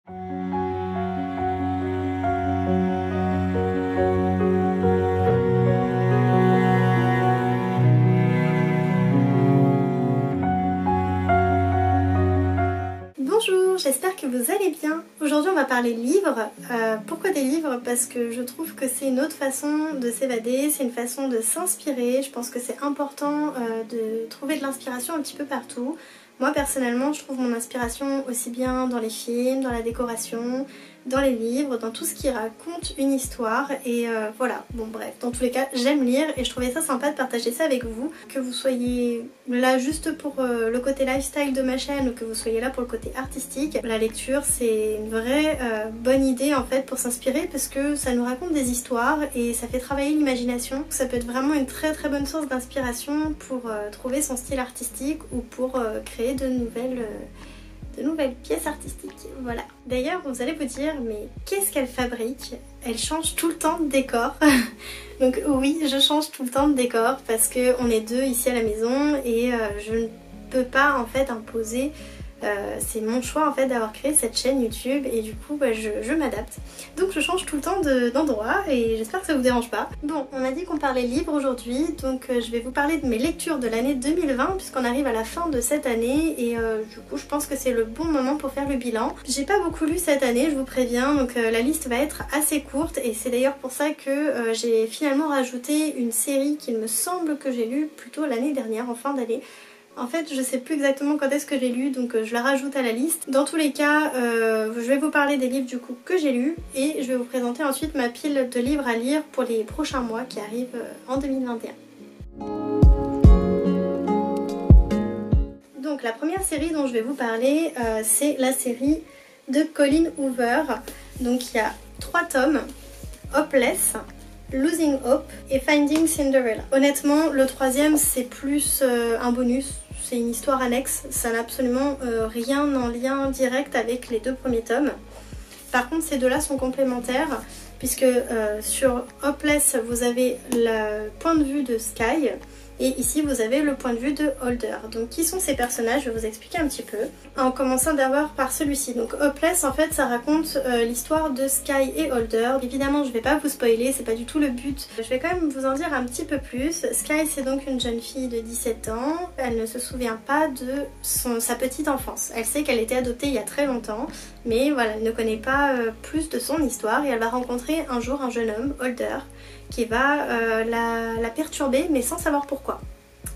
Bonjour, j'espère que vous allez bien. Aujourd'hui on va parler livres. Pourquoi des livres? Parce que je trouve que c'est une autre façon de s'évader, c'est une façon de s'inspirer. Je pense que c'est important de trouver de l'inspiration un petit peu partout. Moi personnellement je trouve mon inspiration aussi bien dans les films, dans la décoration, dans les livres, dans tout ce qui raconte une histoire et voilà, bon bref, dans tous les cas j'aime lire et je trouvais ça sympa de partager ça avec vous, que vous soyez là juste pour le côté lifestyle de ma chaîne ou que vous soyez là pour le côté artistique. La lecture c'est une vraie bonne idée en fait pour s'inspirer parce que ça nous raconte des histoires et ça fait travailler l'imagination. Ça peut être vraiment une très bonne source d'inspiration pour trouver son style artistique ou pour créer de nouvelles pièces artistiques, voilà. D'ailleurs, vous allez vous dire, mais qu'est-ce qu'elle fabrique? Elle change tout le temps de décor. Donc oui, je change tout le temps de décor parce qu'on est deux ici à la maison et je ne peux pas en fait imposer. C'est mon choix en fait d'avoir créé cette chaîne YouTube et du coup je m'adapte. Donc je change tout le temps d'endroit et j'espère que ça vous dérange pas. Bon, on a dit qu'on parlait livres aujourd'hui, donc je vais vous parler de mes lectures de l'année 2020 puisqu'on arrive à la fin de cette année et du coup je pense que c'est le bon moment pour faire le bilan. J'ai pas beaucoup lu cette année, je vous préviens, donc la liste va être assez courte et c'est d'ailleurs pour ça que j'ai finalement rajouté une série qu'il me semble que j'ai lue plutôt l'année dernière, en fin d'année. En fait, je sais plus exactement quand est-ce que j'ai lu, donc je la rajoute à la liste. Dans tous les cas, je vais vous parler des livres du coup que j'ai lus et je vais vous présenter ensuite ma pile de livres à lire pour les prochains mois qui arrivent en 2021. Donc la première série dont je vais vous parler, c'est la série de Colleen Hoover. Donc il y a 3 tomes, Hopeless, Losing Hope et Finding Cinderella. Honnêtement, le troisième c'est plus un bonus, c'est une histoire annexe, ça n'a absolument rien en lien direct avec les 2 premiers tomes. Par contre ces deux-là sont complémentaires puisque sur Hopeless vous avez le point de vue de Sky et ici vous avez le point de vue de Holder. Donc qui sont ces personnages? Je vais vous expliquer un petit peu. En commençant d'abord par celui-ci. Donc Hopeless en fait ça raconte l'histoire de Sky et Holder. Évidemment je vais pas vous spoiler, c'est pas du tout le but. Je vais quand même vous en dire un petit peu plus. Sky c'est donc une jeune fille de 17 ans. Elle ne se souvient pas de sa petite enfance. Elle sait qu'elle était adoptée il y a très longtemps. Mais voilà, elle ne connaît pas plus de son histoire et elle va rencontrer un jour un jeune homme, Holder, qui va la perturber mais sans savoir pourquoi.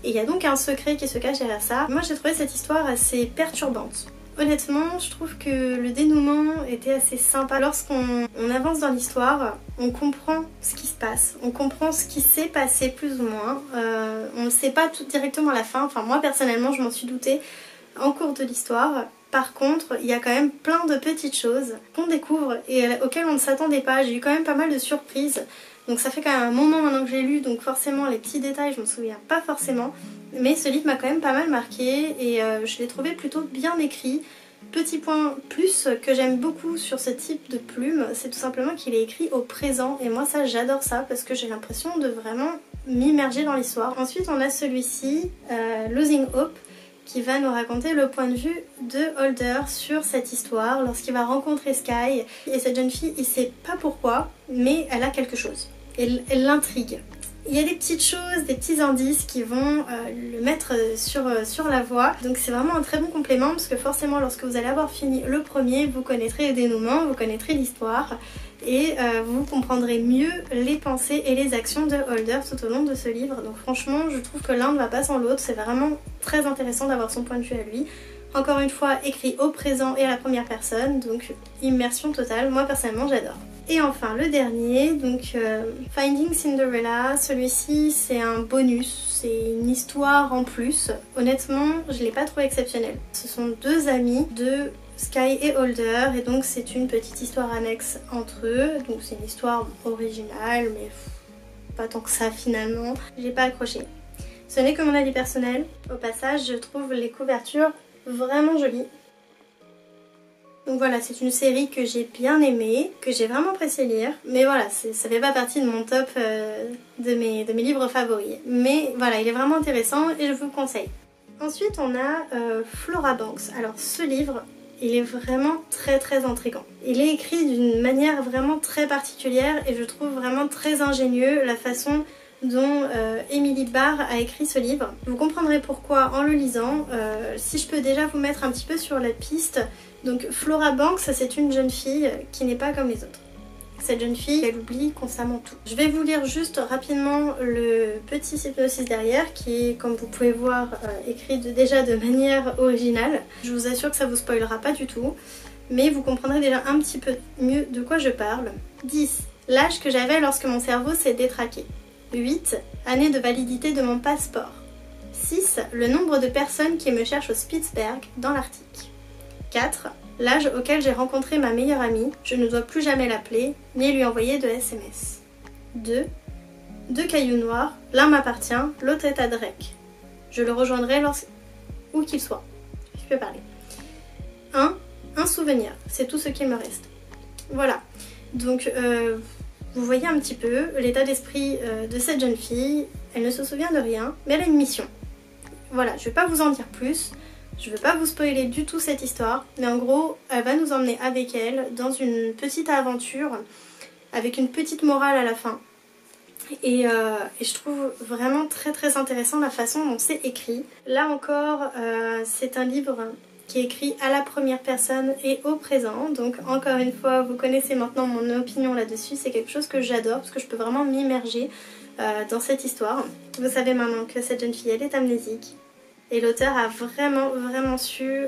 Et il y a donc un secret qui se cache derrière ça. Moi j'ai trouvé cette histoire assez perturbante. Honnêtement, je trouve que le dénouement était assez sympa. Lorsqu'on avance dans l'histoire, on comprend ce qui se passe, on comprend ce qui s'est passé plus ou moins. On ne sait pas tout directement la fin, enfin moi personnellement je m'en suis doutée en cours de l'histoire. Par contre, il y a quand même plein de petites choses qu'on découvre et auxquelles on ne s'attendait pas. J'ai eu quand même pas mal de surprises. Donc ça fait quand même un moment maintenant que j'ai lu, donc forcément les petits détails je me souviens pas forcément. Mais ce livre m'a quand même pas mal marqué et je l'ai trouvé plutôt bien écrit. Petit point plus que j'aime beaucoup sur ce type de plume, c'est tout simplement qu'il est écrit au présent. Et moi ça j'adore ça parce que j'ai l'impression de vraiment m'immerger dans l'histoire. Ensuite on a celui-ci, Losing Hope, qui va nous raconter le point de vue de Holder sur cette histoire lorsqu'il va rencontrer Sky. Et cette jeune fille, il sait pas pourquoi, mais elle a quelque chose. Elle l'intrigue. Il y a des petites choses, des petits indices qui vont le mettre sur la voie. Donc c'est vraiment un très bon complément parce que forcément lorsque vous allez avoir fini le premier, vous connaîtrez le dénouement, vous connaîtrez l'histoire et vous comprendrez mieux les pensées et les actions de Holder tout au long de ce livre. Donc franchement je trouve que l'un ne va pas sans l'autre, c'est vraiment très intéressant d'avoir son point de vue à lui. Encore une fois écrit au présent et à la première personne, donc immersion totale, moi personnellement j'adore. Et enfin le dernier, donc Finding Cinderella, celui-ci c'est un bonus, c'est une histoire en plus. Honnêtement je l'ai pas trouvé exceptionnel. Ce sont 2 amis de Sky et Holder et donc c'est une petite histoire annexe entre eux. Donc c'est une histoire originale mais pas tant que ça finalement. J'ai pas accroché. Ce n'est que mon avis personnel. Au passage je trouve les couvertures vraiment jolies. Donc voilà, c'est une série que j'ai bien aimée, que j'ai vraiment apprécié lire. Mais voilà, ça fait pas partie de mon top de mes livres favoris. Mais voilà, il est vraiment intéressant et je vous le conseille. Ensuite, on a Flora Banks. Alors ce livre, Il est vraiment très intriguant. Il est écrit d'une manière vraiment très particulière et je trouve vraiment très ingénieux la façon dont Emily Barr a écrit ce livre. Vous comprendrez pourquoi en le lisant. Si je peux déjà vous mettre un petit peu sur la piste. Donc Flora Banks, c'est une jeune fille qui n'est pas comme les autres. Cette jeune fille, elle oublie constamment tout. Je vais vous lire juste rapidement le petit synopsis derrière qui est, comme vous pouvez voir, écrit déjà de manière originale. Je vous assure que ça vous spoilera pas du tout, mais vous comprendrez déjà un petit peu mieux de quoi je parle. 10. L'âge que j'avais lorsque mon cerveau s'est détraqué. 8. Année de validité de mon passeport. 6. Le nombre de personnes qui me cherchent au Spitzberg dans l'Arctique. 4. L'âge auquel j'ai rencontré ma meilleure amie, je ne dois plus jamais l'appeler, ni lui envoyer de SMS. 2. Deux cailloux noirs, l'un m'appartient, l'autre est à Drake. Je le rejoindrai où qu'il soit. Je peux parler. 1. Un souvenir, c'est tout ce qu'il me reste. Voilà, donc vous voyez un petit peu l'état d'esprit de cette jeune fille. Elle ne se souvient de rien, mais elle a une mission. Voilà, je ne vais pas vous en dire plus. Je ne veux pas vous spoiler du tout cette histoire, mais en gros, elle va nous emmener avec elle dans une petite aventure avec une petite morale à la fin. Et je trouve vraiment très intéressant la façon dont c'est écrit. Là encore, c'est un livre qui est écrit à la première personne et au présent. Donc encore une fois, vous connaissez maintenant mon opinion là-dessus. C'est quelque chose que j'adore parce que je peux vraiment m'immerger dans cette histoire. Vous savez maintenant que cette jeune fille, elle est amnésique. Et l'auteur a vraiment su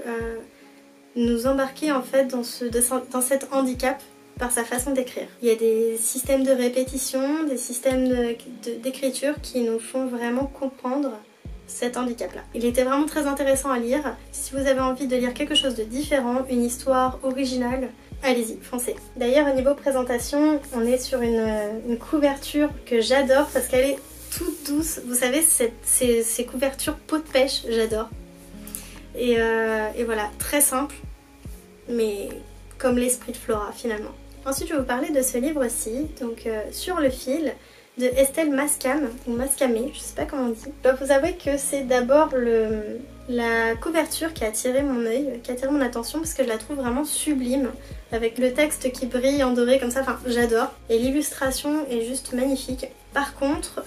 nous embarquer en fait dans cet handicap par sa façon d'écrire. Il y a des systèmes de répétition, des systèmes d'écriture qui nous font vraiment comprendre cet handicap-là. Il était vraiment très intéressant à lire. Si vous avez envie de lire quelque chose de différent, une histoire originale, allez-y, foncez. D'ailleurs, au niveau présentation, on est sur une couverture que j'adore parce qu'elle est toute douce, vous savez, ces couvertures peau de pêche, j'adore. Et voilà, très simple, mais comme l'esprit de Flora finalement. Ensuite, je vais vous parler de ce livre-ci, donc Sur le fil, de Estelle Mascam, ou Mascamé, je sais pas comment on dit. Je dois vous avouer que c'est d'abord la couverture qui a attiré mon œil, qui a attiré mon attention, parce que je la trouve vraiment sublime, avec le texte qui brille en doré comme ça, enfin j'adore. Et l'illustration est juste magnifique. Par contre,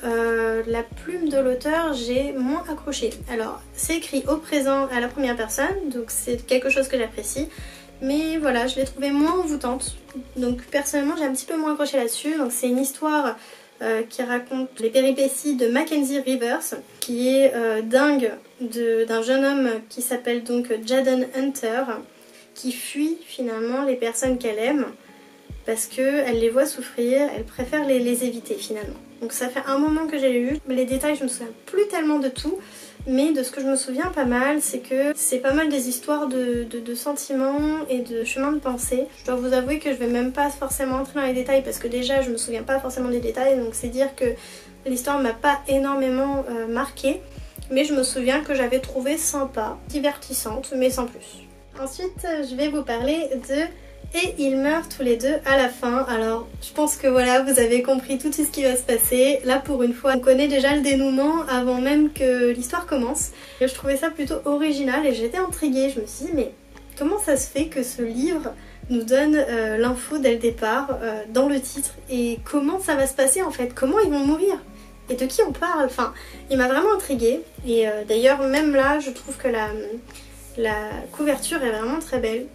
la plume de l'auteur, j'ai moins accroché. Alors, c'est écrit au présent à la première personne, donc c'est quelque chose que j'apprécie. Mais voilà, je l'ai trouvée moins envoûtante. Donc personnellement, j'ai un petit peu moins accroché là-dessus. Donc c'est une histoire qui raconte les péripéties de Mackenzie Rivers, qui est dingue d'un jeune homme qui s'appelle donc Jaden Hunter, qui fuit finalement les personnes qu'elle aime parce qu'elle les voit souffrir, elle préfère les éviter finalement. Donc ça fait un moment que j'ai lu, mais les détails je me souviens plus tellement de tout, mais de ce que je me souviens pas mal, c'est que c'est pas mal des histoires de sentiments et de chemins de pensée. Je dois vous avouer que je vais même pas forcément entrer dans les détails parce que déjà je me souviens pas forcément des détails, donc c'est dire que l'histoire m'a pas énormément marquée, mais je me souviens que j'avais trouvé sympa, divertissante, mais sans plus. Ensuite je vais vous parler de Et ils meurent tous les deux à la fin. Alors je pense que voilà, vous avez compris tout ce qui va se passer. Là pour une fois, on connaît déjà le dénouement avant même que l'histoire commence. Et je trouvais ça plutôt original et j'étais intriguée. Je me suis dit mais comment ça se fait que ce livre nous donne l'info dès le départ, dans le titre, et comment ça va se passer en fait, comment ils vont mourir et de qui on parle. Enfin, il m'a vraiment intriguée. Et d'ailleurs même là, je trouve que la couverture est vraiment très belle.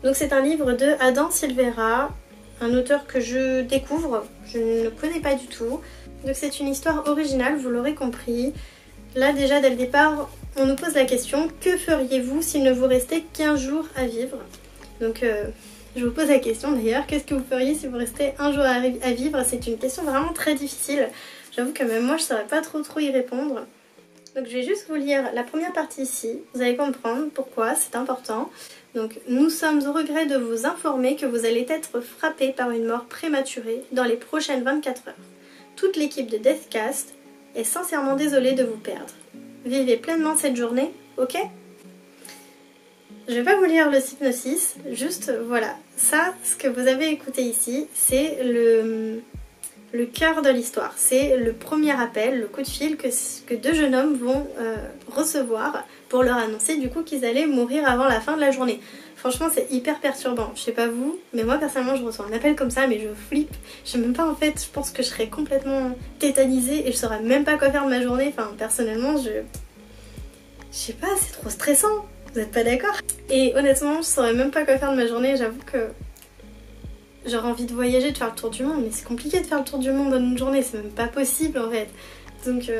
Donc c'est un livre de Adam Silvera, un auteur que je découvre, je ne le connais pas du tout. Donc c'est une histoire originale, vous l'aurez compris. Là déjà dès le départ, on nous pose la question, que feriez-vous s'il ne vous restait qu'un jour à vivre? Donc je vous pose la question d'ailleurs, qu'est-ce que vous feriez si vous restez un jour à vivre? C'est une question vraiment très difficile. J'avoue que même moi je ne saurais pas trop y répondre. Donc je vais juste vous lire la première partie ici, vous allez comprendre pourquoi c'est important. Donc nous sommes au regret de vous informer que vous allez être frappé par une mort prématurée dans les prochaines 24 heures. Toute l'équipe de Deathcast est sincèrement désolée de vous perdre. Vivez pleinement cette journée, ok? Je vais pas vous lire le synopsis, juste voilà. Ça, ce que vous avez écouté ici, c'est le cœur de l'histoire. C'est le premier appel, le coup de fil que deux jeunes hommes vont recevoir pour leur annoncer du coup qu'ils allaient mourir avant la fin de la journée. Franchement c'est hyper perturbant, je sais pas vous, mais moi personnellement je reçois un appel comme ça mais je flippe. Je sais même pas en fait, je pense que je serais complètement tétanisée et je saurais même pas quoi faire de ma journée. Enfin personnellement je sais pas, c'est trop stressant, vous êtes pas d'accord? Et honnêtement je saurais même pas quoi faire de ma journée, j'avoue que j'aurais envie de voyager, de faire le tour du monde, mais c'est compliqué de faire le tour du monde en une journée, c'est même pas possible en fait. Donc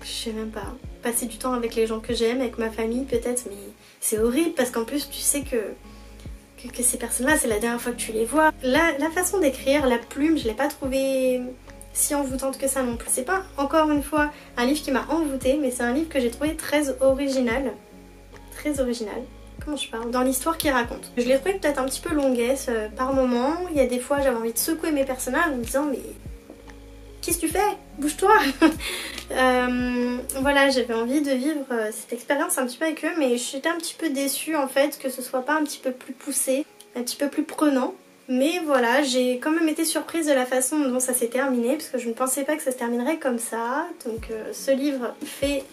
je sais même pas, passer du temps avec les gens que j'aime, avec ma famille peut-être, mais c'est horrible parce qu'en plus tu sais que ces personnes-là, c'est la dernière fois que tu les vois. La façon d'écrire, la plume, je l'ai pas trouvée si envoûtante que ça non plus. C'est pas, encore une fois, un livre qui m'a envoûtée, mais c'est un livre que j'ai trouvé très original. Très original. Comment je parle? Dans l'histoire qu'il raconte. Je l'ai trouvé peut-être un petit peu longuesse par moment. Il y a des fois, j'avais envie de secouer mes personnages en me disant, mais qu'est-ce que tu fais? Bouge-toi. Voilà, j'avais envie de vivre cette expérience un petit peu avec eux, mais j'étais un petit peu déçue en fait que ce soit pas un petit peu plus poussé, un petit peu plus prenant. Mais voilà, j'ai quand même été surprise de la façon dont ça s'est terminé, parce que je ne pensais pas que ça se terminerait comme ça. Donc ce livre fait...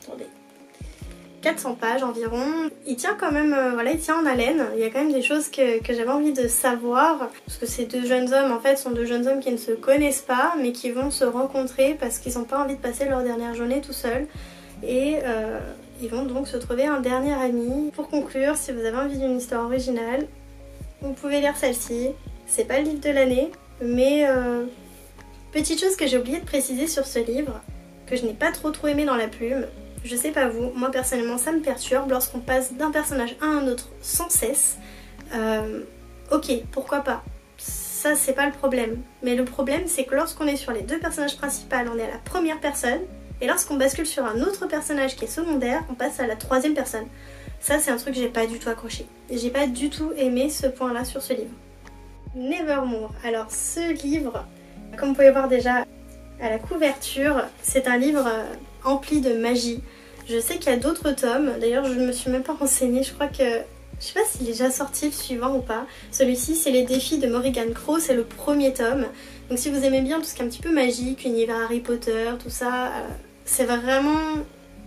Attendez... 400 pages environ. Il tient quand même, voilà, il tient en haleine. Il y a quand même des choses que j'avais envie de savoir. Parce que ces deux jeunes hommes, en fait, sont deux jeunes hommes qui ne se connaissent pas, mais qui vont se rencontrer parce qu'ils n'ont pas envie de passer leur dernière journée tout seuls. Et ils vont donc se trouver un dernier ami. Pour conclure, si vous avez envie d'une histoire originale, vous pouvez lire celle-ci. C'est pas le livre de l'année, mais petite chose que j'ai oublié de préciser sur ce livre, que je n'ai pas trop aimé dans la plume. Je sais pas vous, moi personnellement ça me perturbe lorsqu'on passe d'un personnage à un autre sans cesse. Ok, pourquoi pas, ça c'est pas le problème. Mais le problème c'est que lorsqu'on est sur les deux personnages principaux, on est à la première personne. Et lorsqu'on bascule sur un autre personnage qui est secondaire, on passe à la troisième personne. Ça c'est un truc que j'ai pas du tout accroché. Et j'ai pas du tout aimé ce point là sur ce livre. Nevermore, alors ce livre, comme vous pouvez voir déjà à la couverture, c'est un livre... empli de magie. Je sais qu'il y a d'autres tomes, d'ailleurs je ne me suis même pas renseignée, je crois que... Je sais pas s'il est déjà sorti le suivant ou pas. Celui-ci c'est les défis de Morrigan Crow, c'est le premier tome. Donc si vous aimez bien tout ce qui est un petit peu magique, univers Harry Potter, tout ça, c'est vraiment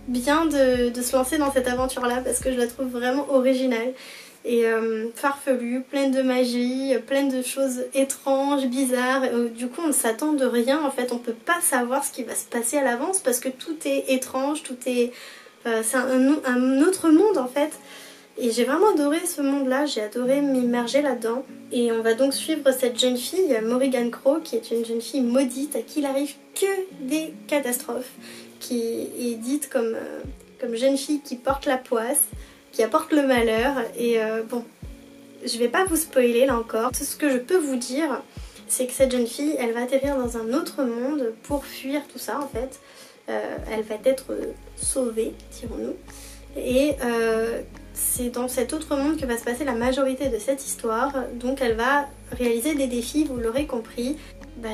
bien de se lancer dans cette aventure là parce que je la trouve vraiment originale. Et farfelue, pleine de magie, pleine de choses étranges, bizarres. Du coup on ne s'attend de rien en fait, on peut pas savoir ce qui va se passer à l'avance parce que tout est étrange, tout est... c'est un autre monde en fait. Et j'ai vraiment adoré ce monde là, j'ai adoré m'immerger là-dedans. Et on va donc suivre cette jeune fille, Morrigan Crow, qui est une jeune fille maudite à qui il arrive que des catastrophes, qui est dite comme jeune fille qui porte la poisse, qui apporte le malheur. Et bon, je vais pas vous spoiler là encore. Tout ce que je peux vous dire, c'est que cette jeune fille, elle va atterrir dans un autre monde pour fuir tout ça en fait. Elle va être sauvée, dirons-nous. Et c'est dans cet autre monde que va se passer la majorité de cette histoire. Donc elle va réaliser des défis, vous l'aurez compris.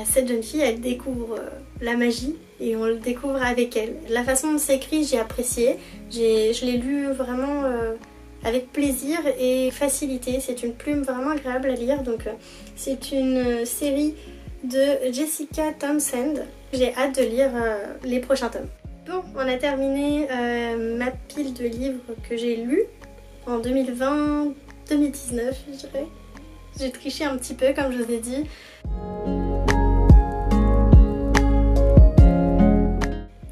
Cette jeune fille, elle découvre la magie et on le découvre avec elle. La façon dont c'est écrit, j'ai apprécié. Je l'ai lu vraiment avec plaisir et facilité. C'est une plume vraiment agréable à lire. Donc c'est une série de Jessica Townsend. J'ai hâte de lire les prochains tomes. Bon, on a terminé ma pile de livres que j'ai lus en 2020-2019, je dirais. J'ai triché un petit peu, comme je vous ai dit.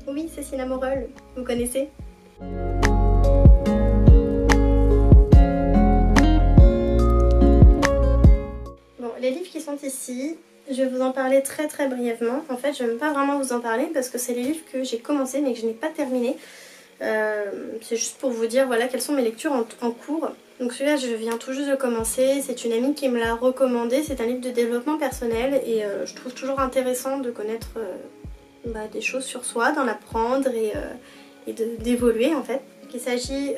Oui, c'est Cinnamoroll, vous connaissez? Bon, les livres qui sont ici, je vais vous en parler très très brièvement. En fait, je ne vais pas vraiment vous en parler parce que c'est les livres que j'ai commencé mais que je n'ai pas terminé. C'est juste pour vous dire voilà quelles sont mes lectures en cours. Donc celui-là, je viens tout juste de commencer. C'est une amie qui me l'a recommandé. C'est un livre de développement personnel et je trouve toujours intéressant de connaître des choses sur soi, d'en apprendre et d'évoluer en fait. Il s'agit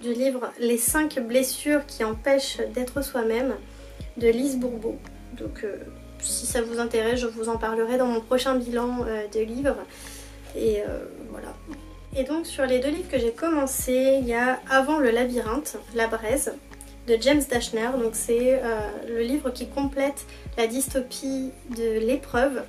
du livre Les 5 blessures qui empêchent d'être soi-même de Lise Bourbeau. Donc si ça vous intéresse, je vous en parlerai dans mon prochain bilan de livres. Et voilà. Et donc sur les deux livres que j'ai commencé, il y a Avant le labyrinthe, La Braise, de James Dashner. Donc c'est le livre qui complète la dystopie de l'épreuve.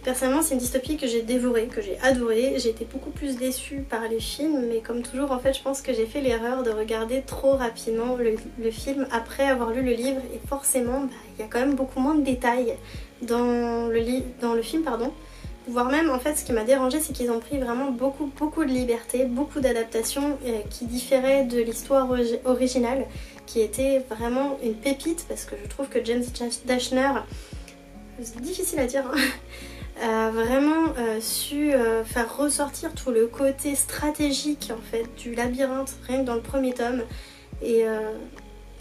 Personnellement, c'est une dystopie que j'ai dévorée, que j'ai adorée. J'ai été beaucoup plus déçue par les films, mais comme toujours, en fait, je pense que j'ai fait l'erreur de regarder trop rapidement le film après avoir lu le livre. Et forcément, il y a quand même beaucoup moins de détails dans le film, pardon. Voire même, en fait, ce qui m'a dérangée, c'est qu'ils ont pris vraiment beaucoup de liberté, beaucoup d'adaptations qui différaient de l'histoire originale, qui était vraiment une pépite, parce que je trouve que James Dashner, c'est difficile à dire, hein, a vraiment su faire ressortir tout le côté stratégique en fait du labyrinthe rien que dans le premier tome, et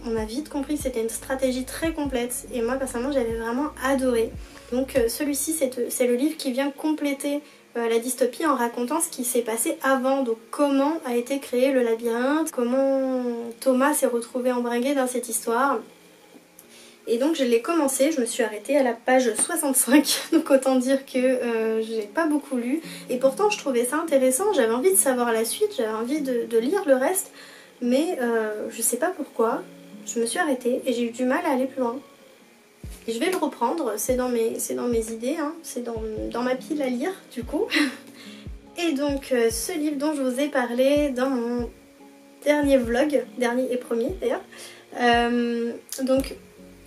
on a vite compris que c'était une stratégie très complète et moi personnellement j'avais vraiment adoré. Donc celui-ci c'est le livre qui vient compléter la dystopie en racontant ce qui s'est passé avant, donc comment a été créé le labyrinthe, comment Thomas s'est retrouvé embringué dans cette histoire. Et donc je l'ai commencé, je me suis arrêtée à la page 65, donc autant dire que j'ai pas beaucoup lu. Et pourtant je trouvais ça intéressant, j'avais envie de savoir la suite, j'avais envie de lire le reste. Mais je sais pas pourquoi, je me suis arrêtée et j'ai eu du mal à aller plus loin. Et je vais le reprendre, c'est dans mes idées, hein, c'est dans ma pile à lire du coup. Et donc ce livre dont je vous ai parlé dans mon dernier vlog, dernier et premier d'ailleurs, donc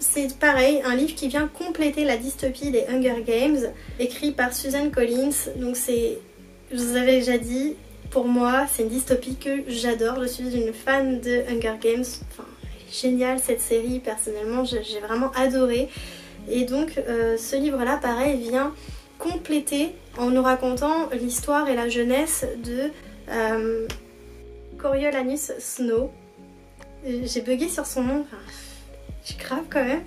c'est pareil, un livre qui vient compléter la dystopie des Hunger Games, écrit par Suzanne Collins. Donc c'est, je vous avais déjà dit, pour moi c'est une dystopie que j'adore, je suis une fan de Hunger Games, enfin elle est géniale cette série, personnellement j'ai vraiment adoré. Et donc ce livre là pareil vient compléter en nous racontant l'histoire et la jeunesse de Coriolanus Snow. J'ai bugué sur son nom, enfin, je suis grave quand même.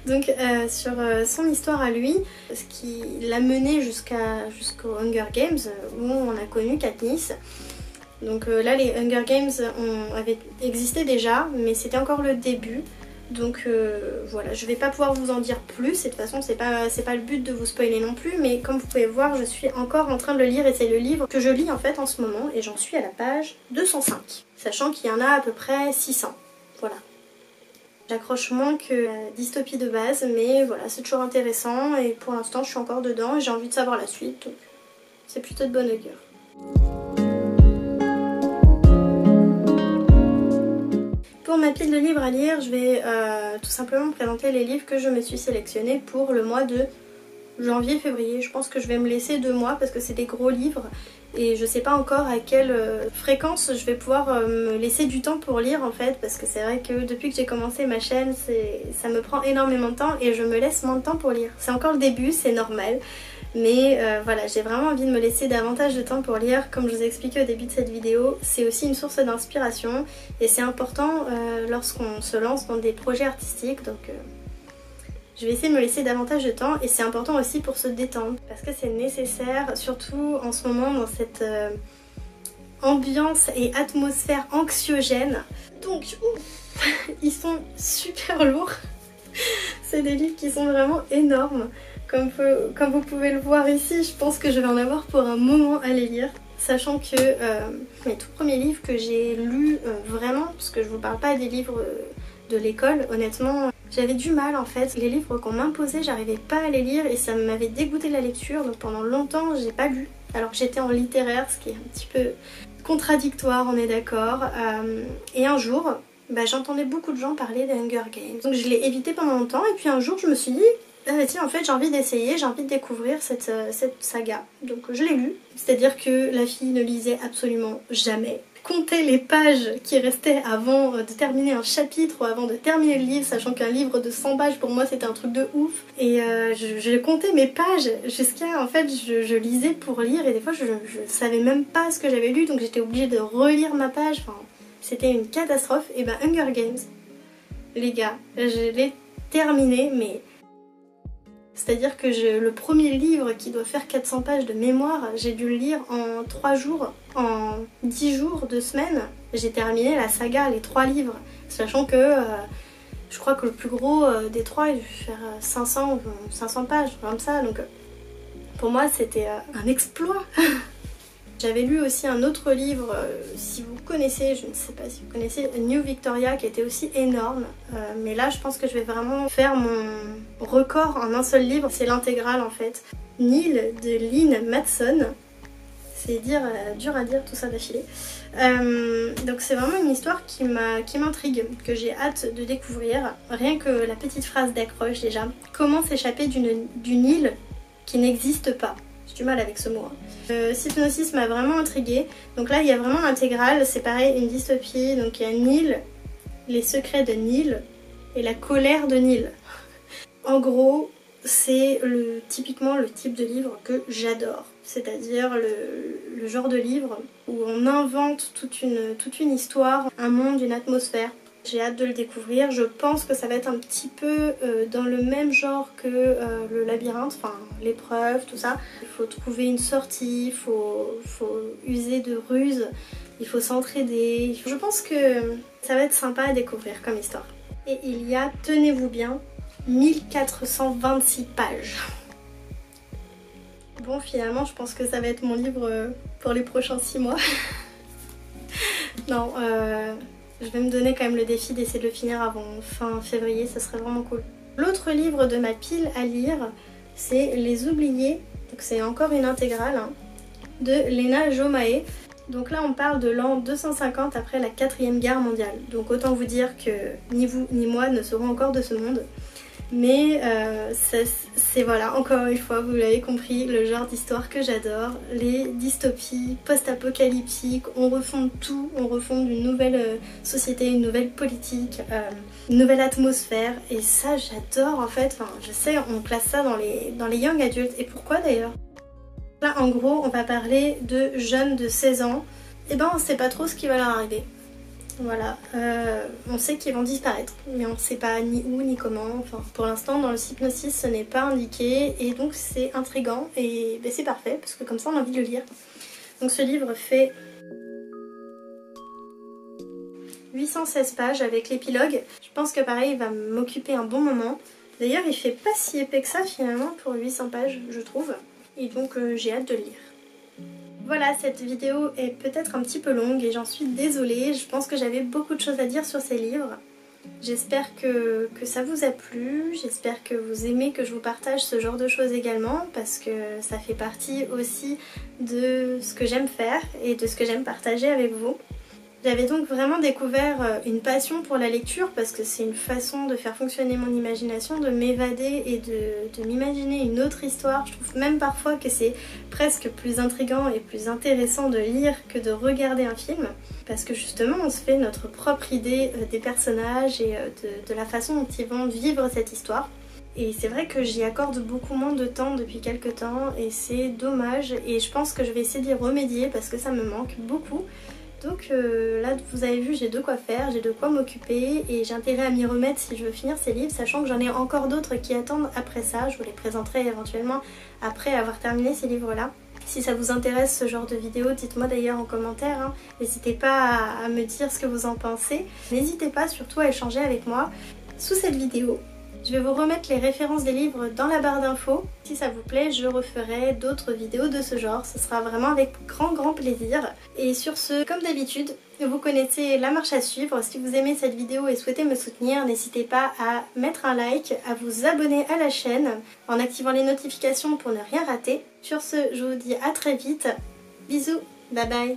Donc sur son histoire à lui, ce qui l'a mené jusqu'aux Hunger Games où on a connu Katniss. Donc là les Hunger Games avaient existé déjà, mais c'était encore le début. Donc voilà, je vais pas pouvoir vous en dire plus, et de toute façon c'est pas le but de vous spoiler non plus, mais comme vous pouvez voir je suis encore en train de le lire et c'est le livre que je lis en fait en ce moment et j'en suis à la page 205, sachant qu'il y en a à peu près 600, voilà. J'accroche moins que la dystopie de base, mais voilà, c'est toujours intéressant et pour l'instant je suis encore dedans et j'ai envie de savoir la suite, donc c'est plutôt de bonne augure. Pour ma pile de livres à lire, je vais tout simplement présenter les livres que je me suis sélectionnés pour le mois de janvier-février. Je pense que je vais me laisser 2 mois parce que c'est des gros livres et je sais pas encore à quelle fréquence je vais pouvoir me laisser du temps pour lire en fait, parce que c'est vrai que depuis que j'ai commencé ma chaîne ça me prend énormément de temps et je me laisse moins de temps pour lire. C'est encore le début, c'est normal, mais voilà, j'ai vraiment envie de me laisser davantage de temps pour lire. Comme je vous ai expliqué au début de cette vidéo, c'est aussi une source d'inspiration et c'est important lorsqu'on se lance dans des projets artistiques, donc je vais essayer de me laisser davantage de temps et c'est important aussi pour se détendre parce que c'est nécessaire, surtout en ce moment dans cette ambiance et atmosphère anxiogène. Donc ouf, ils sont super lourds, c'est des livres qui sont vraiment énormes. Comme vous pouvez le voir ici, je pense que je vais en avoir pour un moment à les lire. Sachant que mes tout premiers livres que j'ai lus vraiment, parce que je vous parle pas des livres de l'école, honnêtement, j'avais du mal en fait. Les livres qu'on m'imposait, j'arrivais pas à les lire et ça m'avait dégoûté de la lecture. Donc pendant longtemps, j'ai pas lu. Alors que j'étais en littéraire, ce qui est un petit peu contradictoire, on est d'accord. Et un jour, j'entendais beaucoup de gens parler des Hunger Games. Donc je l'ai évité pendant longtemps et puis un jour, je me suis dit... ah bah tiens, en fait j'ai envie d'essayer, j'ai envie de découvrir cette saga. Donc je l'ai lu, c'est-à-dire que la fille ne lisait absolument jamais. Compter les pages qui restaient avant de terminer un chapitre ou avant de terminer le livre, sachant qu'un livre de 100 pages pour moi c'était un truc de ouf. Et je comptais mes pages jusqu'à, en fait je lisais pour lire et des fois je savais même pas ce que j'avais lu, donc j'étais obligée de relire ma page, enfin c'était une catastrophe. Et Hunger Games, les gars, je l'ai terminé, mais... c'est-à-dire que le premier livre qui doit faire 400 pages de mémoire, j'ai dû le lire en 3 jours, en 10 jours, 2 semaines. J'ai terminé la saga, les 3 livres, sachant que je crois que le plus gros des 3, il devait faire 500 pages, comme ça. Donc pour moi, c'était un exploit. J'avais lu aussi un autre livre, si vous connaissez, je ne sais pas si vous connaissez, New Victoria, qui était aussi énorme. Mais là, je pense que je vais vraiment faire mon record en un seul livre. C'est l'intégrale en fait. Nil de Lynn Matson. C'est dur à dire tout ça d'affilée. Donc c'est vraiment une histoire qui m'intrigue, que j'ai hâte de découvrir. Rien que la petite phrase d'accroche déjà. Comment s'échapper d'une île qui n'existe pas. J'ai du mal avec ce mot. Hypnosis m'a vraiment intriguée. Donc là il y a vraiment l'intégrale, c'est pareil, une dystopie. Donc il y a Nil, les secrets de Nil et la colère de Nil. En gros, c'est typiquement le type de livre que j'adore. C'est-à-dire le genre de livre où on invente toute une histoire, un monde, une atmosphère. J'ai hâte de le découvrir. Je pense que ça va être un petit peu dans le même genre que le labyrinthe, enfin l'épreuve, tout ça. Il faut trouver une sortie, il faut user de ruses, il faut s'entraider. Je pense que ça va être sympa à découvrir comme histoire. Et il y a, tenez-vous bien, 1426 pages. Bon, finalement, je pense que ça va être mon livre pour les prochains 6 mois. Non, je vais me donner quand même le défi d'essayer de le finir avant fin février, ça serait vraiment cool. L'autre livre de ma pile à lire, c'est Les Oubliés, donc c'est encore une intégrale, hein, de Lena Jomae. Donc là on parle de l'an 250 après la 4e guerre mondiale. Donc autant vous dire que ni vous ni moi ne serons encore de ce monde. Mais c'est voilà, encore une fois, vous l'avez compris, le genre d'histoire que j'adore. Les dystopies post-apocalyptiques, on refonde tout, on refonde une nouvelle société, une nouvelle politique, une nouvelle atmosphère. Et ça j'adore en fait, enfin je sais, on place ça dans les young adultes. Et pourquoi d'ailleurs? Là en gros on va parler de jeunes de 16 ans, et ben on sait pas trop ce qui va leur arriver. Voilà, on sait qu'ils vont disparaître, mais on ne sait pas ni où ni comment. Enfin, pour l'instant, dans le Hypnosis, ce n'est pas indiqué, et donc c'est intriguant, et ben, c'est parfait, parce que comme ça, on a envie de le lire. Donc ce livre fait 816 pages avec l'épilogue. Je pense que pareil, il va m'occuper un bon moment. D'ailleurs, il fait pas si épais que ça, finalement, pour 800 pages, je trouve. Et donc, j'ai hâte de le lire. Voilà, cette vidéo est peut-être un petit peu longue et j'en suis désolée. Je pense que j'avais beaucoup de choses à dire sur ces livres. J'espère que ça vous a plu, j'espère que vous aimez que je vous partage ce genre de choses également, parce que ça fait partie aussi de ce que j'aime faire et de ce que j'aime partager avec vous. J'avais donc vraiment découvert une passion pour la lecture, parce que c'est une façon de faire fonctionner mon imagination, de m'évader et de m'imaginer une autre histoire. Je trouve même parfois que c'est presque plus intriguant et plus intéressant de lire que de regarder un film, parce que justement on se fait notre propre idée des personnages et de la façon dont ils vont vivre cette histoire. Et c'est vrai que j'y accorde beaucoup moins de temps depuis quelques temps et c'est dommage, et je pense que je vais essayer d'y remédier parce que ça me manque beaucoup. Donc là vous avez vu, j'ai de quoi faire, j'ai de quoi m'occuper et j'ai intérêt à m'y remettre si je veux finir ces livres, sachant que j'en ai encore d'autres qui attendent après ça. Je vous les présenterai éventuellement après avoir terminé ces livres là. Si ça vous intéresse ce genre de vidéo, dites-moi d'ailleurs en commentaire, hein. N'hésitez pas à me dire ce que vous en pensez. N'hésitez pas surtout à échanger avec moi sous cette vidéo. Je vais vous remettre les références des livres dans la barre d'infos. Si ça vous plaît, je referai d'autres vidéos de ce genre. Ce sera vraiment avec grand plaisir. Et sur ce, comme d'habitude, vous connaissez la marche à suivre. Si vous aimez cette vidéo et souhaitez me soutenir, n'hésitez pas à mettre un like, à vous abonner à la chaîne en activant les notifications pour ne rien rater. Sur ce, je vous dis à très vite. Bisous, bye bye.